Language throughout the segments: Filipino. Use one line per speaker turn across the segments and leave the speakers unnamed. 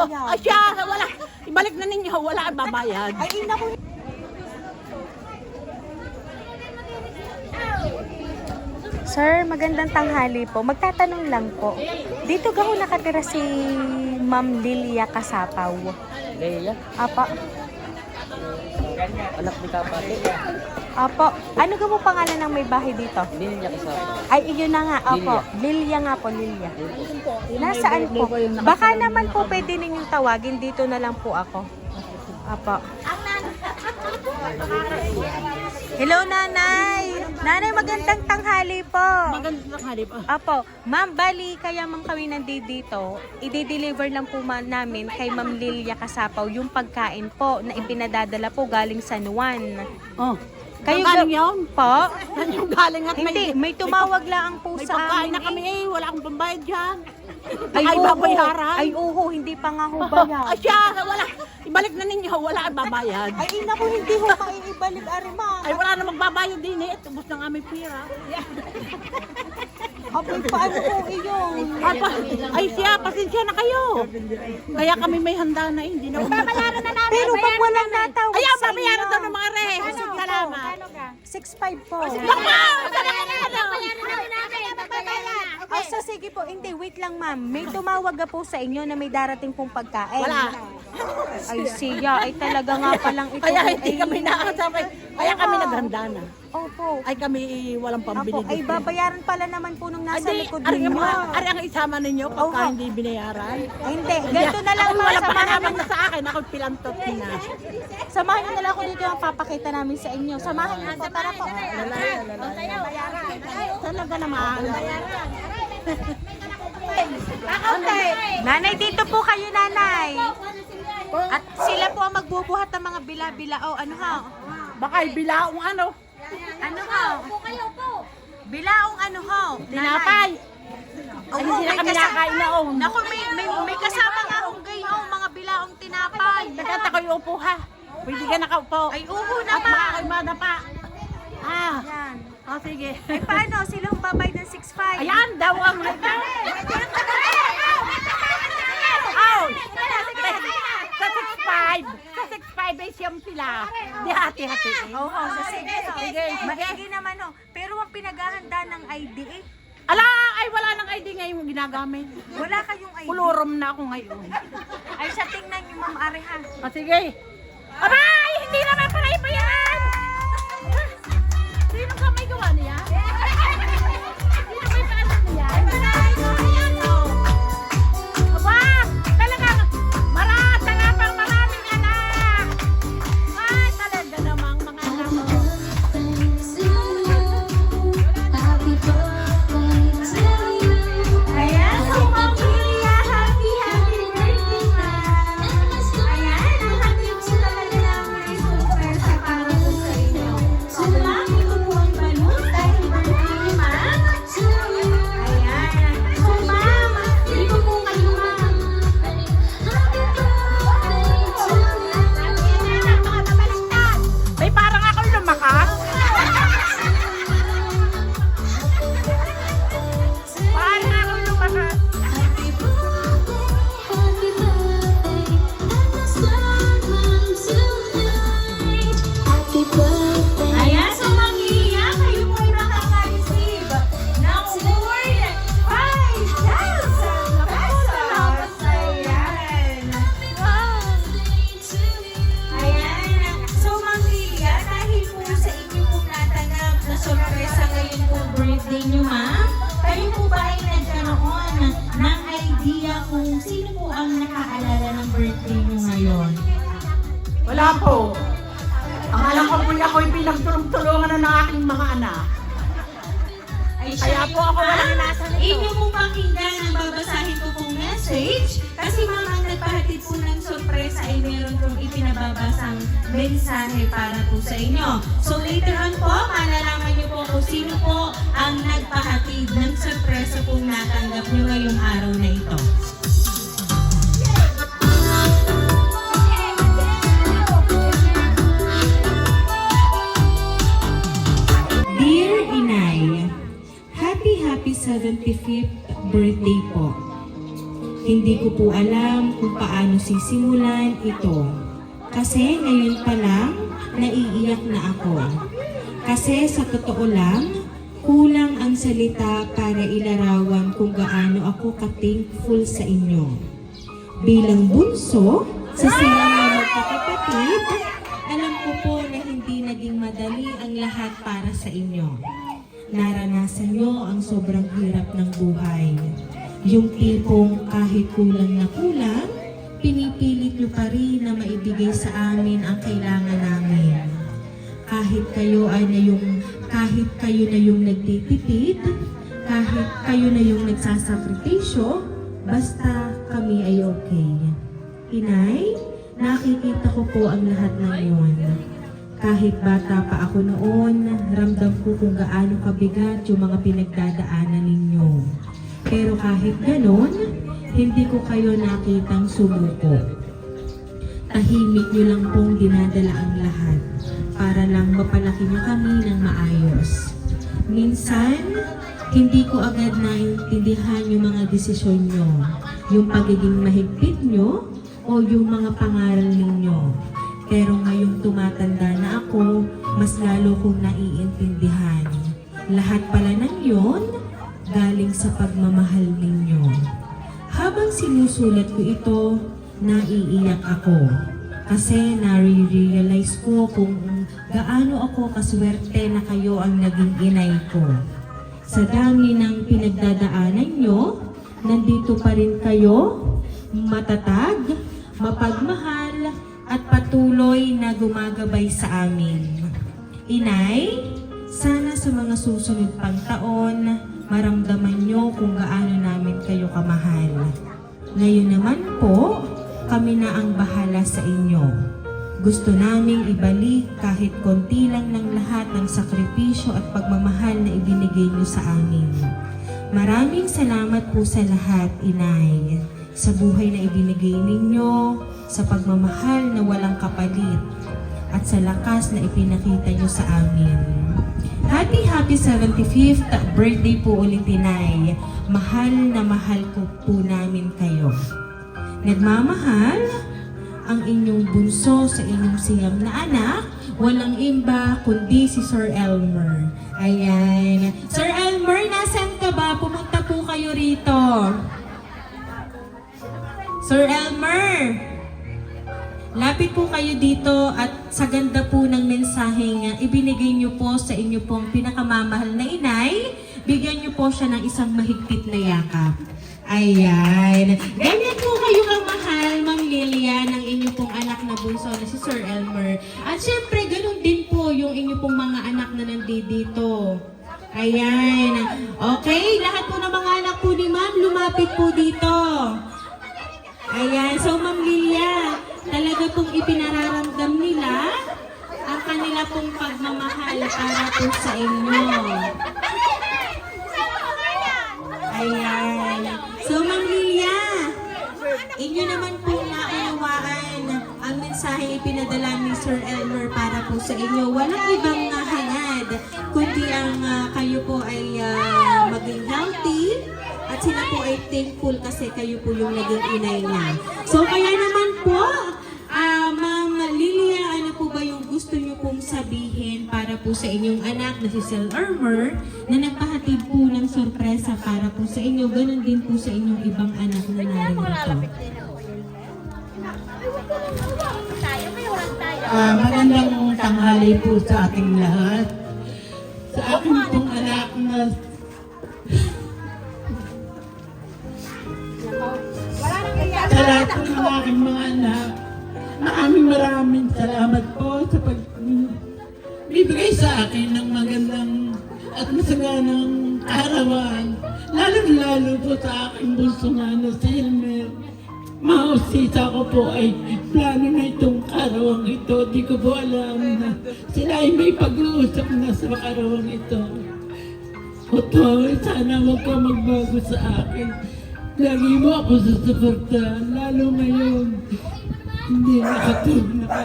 Ay siya, wala. Ibalik na ninyo, wala ang babayad.
Ay, naku. Sir, magandang tanghali po. Magtatanong lang po. Dito gaho nakatira si Ma'am Lilia Kasapaw.
Leia,
Apo.
anak ni Kapate.
Apo. Ano gaho pangalan ng may bahay dito?
Hindi niya kasama.
Ay, iyon na nga. Opo. Lilia nga po, Lilia. Nasaan po? Baka naman po pwede ninyong tawagin. Dito na lang po ako. Apo. Hello, Nanay. Nanay, magandang tanghali po.
Magandang hari pa.
Apo, Ma'am, bali, kaya ma'am kami nandito, i-deliver lang po namin kay Ma'am Lilia Kasapaw yung pagkain po na ipinadadala po galing San Juan.
Oh.
Kayo
Galing yun?
Po?
Saan yung galing at
Hindi, may tumawag lang po
may
sa
pagkain
amin.
na kami eh. Wala akong pambayad dyan.
Ay,
Ay,
uho.
babayaran.
Ay, uho, hindi pa nga ho bayad.
Ay siya, wala. Ibalik na ninyo, wala ang babayad.
Ay, naku, hindi ho maiibalik, Arima.
Ay, wala na magbabayad din eh. Tubos ng aming pira.
Abay, paano ho iyon?
Ay siya, pasensya na kayo. Kaya kami may handa na eh. Hindi na babayaran na namin.
Pero pag walang natawag
Ayan,
sa
babayaran
inyo.
daw ng mga re. Salamat.
6.5 po. Oh, so sige po, hindi, wait lang ma'am. May tumawag ka po sa inyo na may darating pong pagkain.
Wala.
Ay siya, ay talaga nga palang ito.
Kaya hindi kami nakasabay. Kaya kami naghanda na.
Opo.
Ay kami walang pambili
Opo, ay
dito.
babayaran pala naman po nung nasa
Hindi,
likod
ari
ninyo.
ang isama ninyo pagka
Oo.
hindi binayaran.
Ay, hindi, ganito na lang
Ako
ma'am.
wala pa
Samahan
naman
nyo
na sa akin. Ako pilantot na.
Samahan nyo na lang ako dito yung papakita namin sa inyo. Samahan nyo po, tara po.
Talaga naman.
Nanay, dito po kayo, nanay. At sila po ang magbubuhat ng mga bila-bila. Oh, ano ha?
Baka bilaong ano.
Ano ha? Bilaong ano ho?
Tinapay. Ay, hindi na kami nakain na oh.
Naku, may kasama nga akong gayon, mga bilaong tinapay.
Nagkata ko yung upo ha. Pwede ka nakaupo.
Ay, uho
At
naman.
makakaimada pa. Ah.
Yan.
Oh, sige.
Ay, paano? Silang babay ng 6.5.
Ayan daw ang Ow! Sa 6'5". Sa 6'5" ay siyam sila. Di hati-hati.
Oo, so sige.
Sige.
Maigi naman ho. Pero ang pinaghahanda ng ID eh.
Ala! Ay, wala nang ID ngayon ginagamit.
Wala kayong ID.
Pulurom na ako ngayon.
Ay, sa tingnan niyo, Ma'am Arehan.
Ah, sige. Aray! Hindi naman pala ipayan! Sino ka may gawa niya? Sino may paalam niya? Aba! Talagang talagang maraming anak! Ay, talaga namang mga anak ko.
Ayan, so Ma'am Lilia, happy birthday, ma'am. Ayan, ang happy po talaga namin ay surpresa para po sa inyo. So ma'am, ito po ang balloon dahil birthday ni ma'am. Ayan. So ma'am, dito po kayo ma'am.
May parang ako lumakas. Parang ako lumakas.
Ayan, so Ma'am Lilia, kayo po ay makaka-receive ng award 5,000 pesos. Ayan. Ayan. So Ma'am Lilia, dahil po sa inyo pong natanggap na sorpresa ngayon po birthday niyo, ma'am, kayo po ba ay nagkaroon ng idea kung sino po ang nakaalala ng birthday niyo ngayon?
Wala po. Ang alam ko po ako'y pinagtulong-tulungan na ng aking mga anak.
Ay,
Kaya po ako walang nasa nito.
Inyo po pakinggan ang babasahin ko pong message kasi mga nagpahatid po ng sorpresa ay meron pong ipinababasang mensahe para po sa inyo. So later on po, malalaman niyo po kung sino po ang nagpahatid ng sorpresa pong natanggap niyo ngayong araw na ito. Dear Inay, happy 75th birthday po. Hindi ko po alam kung paano sisimulan ito. Kasi ngayon pa lang, naiiyak na ako. Kasi sa totoo lang, kulang ang salita para ilarawan kung gaano ako ka-thankful sa inyo. Bilang bunso, sa silang na magkakapatid, alam ko po na hindi naging madali ang lahat para sa inyo. Naranasan nyo ang sobrang hirap ng buhay. Yung tipong kahit kulang na kulang, pinipilit nyo pa rin na maibigay sa amin ang kailangan namin. Kahit kayo na yung nagtitipid, kahit kayo na yung nagsasakripisyo, basta kami ay okay. Inay, nakikita ko po ang lahat ng yun. Kahit bata pa ako noon, ramdam ko kung gaano kabigat yung mga pinagdadaanan ninyo. Pero kahit ganon, hindi ko kayo nakitang sumuko. Tahimik nyo lang pong dinadala ang lahat para lang mapalaki nyo kami ng maayos. Minsan, hindi ko agad naintindihan yung mga desisyon nyo, yung pagiging mahigpit nyo o yung mga pangaral ninyo. Pero ngayong tumatanda na ako, mas lalo kong naiintindihan. Lahat pala ng yun, galing sa pagmamahal ninyo. Habang sinusulat ko ito, naiiyak ako. Kasi nare-realize ko kung gaano ako kaswerte na kayo ang naging inay ko. Sa dami ng pinagdadaanan nyo, nandito pa rin kayo, matatag, mapagmahal, at patuloy na gumagabay sa amin. Inay, sana sa mga susunod pang taon, maramdaman nyo kung gaano namin kayo kamahal. Ngayon naman po, kami na ang bahala sa inyo. Gusto naming ibalik kahit konti lang ng lahat ng sakripisyo at pagmamahal na ibinigay nyo sa amin. Maraming salamat po sa lahat, Inay. Sa buhay na ibinigay ninyo, sa pagmamahal na walang kapalit, at sa lakas na ipinakita nyo sa amin. Happy 75th birthday po ulit, Inay. Mahal na mahal ko po namin kayo. Nagmamahal ang inyong bunso sa inyong siyam na anak, walang iba kundi si Sir Elmer. Ayan. Sir Elmer, nasan ka ba? Pumunta po kayo rito. Sir Elmer, lapit po kayo dito at sa ganda po ng mensaheng ibinigay niyo po sa inyo pong pinakamamahal na inay, bigyan niyo po siya ng isang mahigpit na yakap. Ayan. Ganyan po kayo kamahal, Ma'am Lilia, ng inyo pong anak na bunso na si Sir Elmer. At syempre, ganun din po yung inyo pong mga anak na nandito. Ayan. Okay, lahat po ng mga anak po ni Ma'am, lumapit po dito. Ayan. So, Ma'am Lilia, talaga pong ipinararamdam nila ang kanila pong pagmamahal para po sa inyo. Ayan. So, Ma'am Lilia, inyo naman po naunawaan ang mensahe ipinadala ni Sir Elmer para po sa inyo. Walang ibang hangad, kundi ang kayo po ay maging healthy at sila po ay thankful kasi kayo po yung naging inay niya. So, kaya naman po, Ma'am Lilia, ano po ba yung gusto niyo pong sabihin para po sa inyong anak na si Sir Elmer na nagpahatid po ng sorpresa para po sa inyo, ganun din po sa inyong ibang anak na narito.
Magandang tanghali po sa ating lahat. Sa aking pong anak na sa lahat po ng aking mga anak, maraming salamat po sa pagbibigay sa akin ng magandang at masaganang kaarawan. Lalo po sa aking bunso nga na si Elmer. Mausisa ko po ay plano na itong karawang ito. Di ko po alam na sila ay may pag-uusap na sa karawang ito. Oto, sana huwag ka magbago sa akin. Lagi mo ako susuportahan, lalo ngayon. Hindi nakatulog na ka.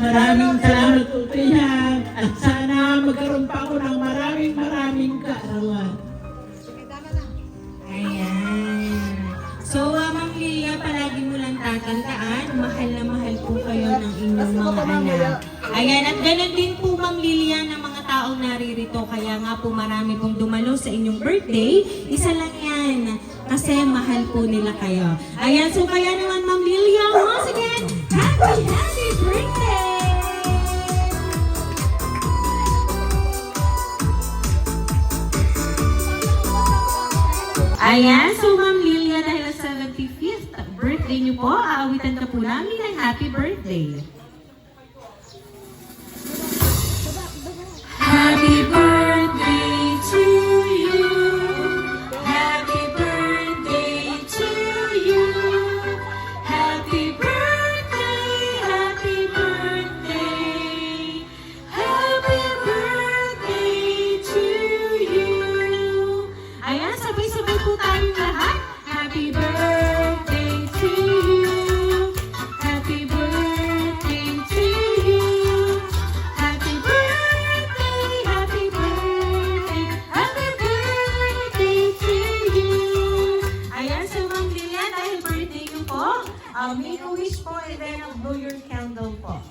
Maraming salamat po kaya at sana Sana magkaroon pa ako ng maraming kaarawan.
Ayan. So, Ma'am Lilia, palagi mo lang tatandaan, mahal na mahal po kayo ng inyong mga anak. Ayan, at ganun din po, Ma'am Lilia, ng mga taong naririto. Kaya nga po marami pong dumalo sa inyong birthday. Isa lang yan. Kasi mahal po nila kayo. Ayan, so kaya naman, Ma'am Lilia, once again, happy birthday! Ayan, so Ma'am Lilia, dahil sa 75th birthday niyo po, aawitan ka po namin ng happy birthday. Happy birthday to you. Happy birthday to you. Happy birthday, happy birthday. Happy birthday to you. Ayan, sabay-sabay po tayong lahat. Happy birthday to you. Happy birthday to you. Happy birthday, happy birthday, happy birthday to you. Ayan, so Ma'am Lilia, dahil birthday niyo po, make a wish po and then blow your candle po.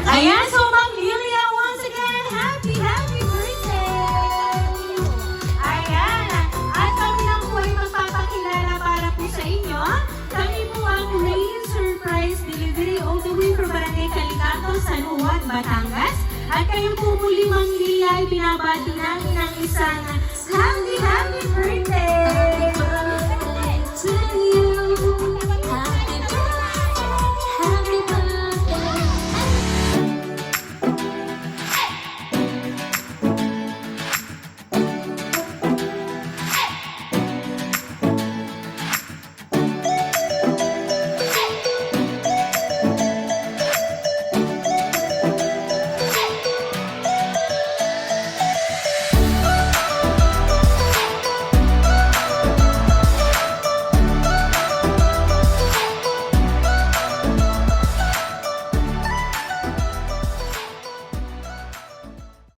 Ayan, so Ma'am Lilia, once again, happy birthday! Ayan, at kami lang po ay magpapakilala para po sa inyo. Kami po ang Rain Surprise Delivery all the way from Barangay Calicanto, San Juan, Batangas. At kayo po muli, Ma'am Lilia, ay binabati namin ang isang happy birthday!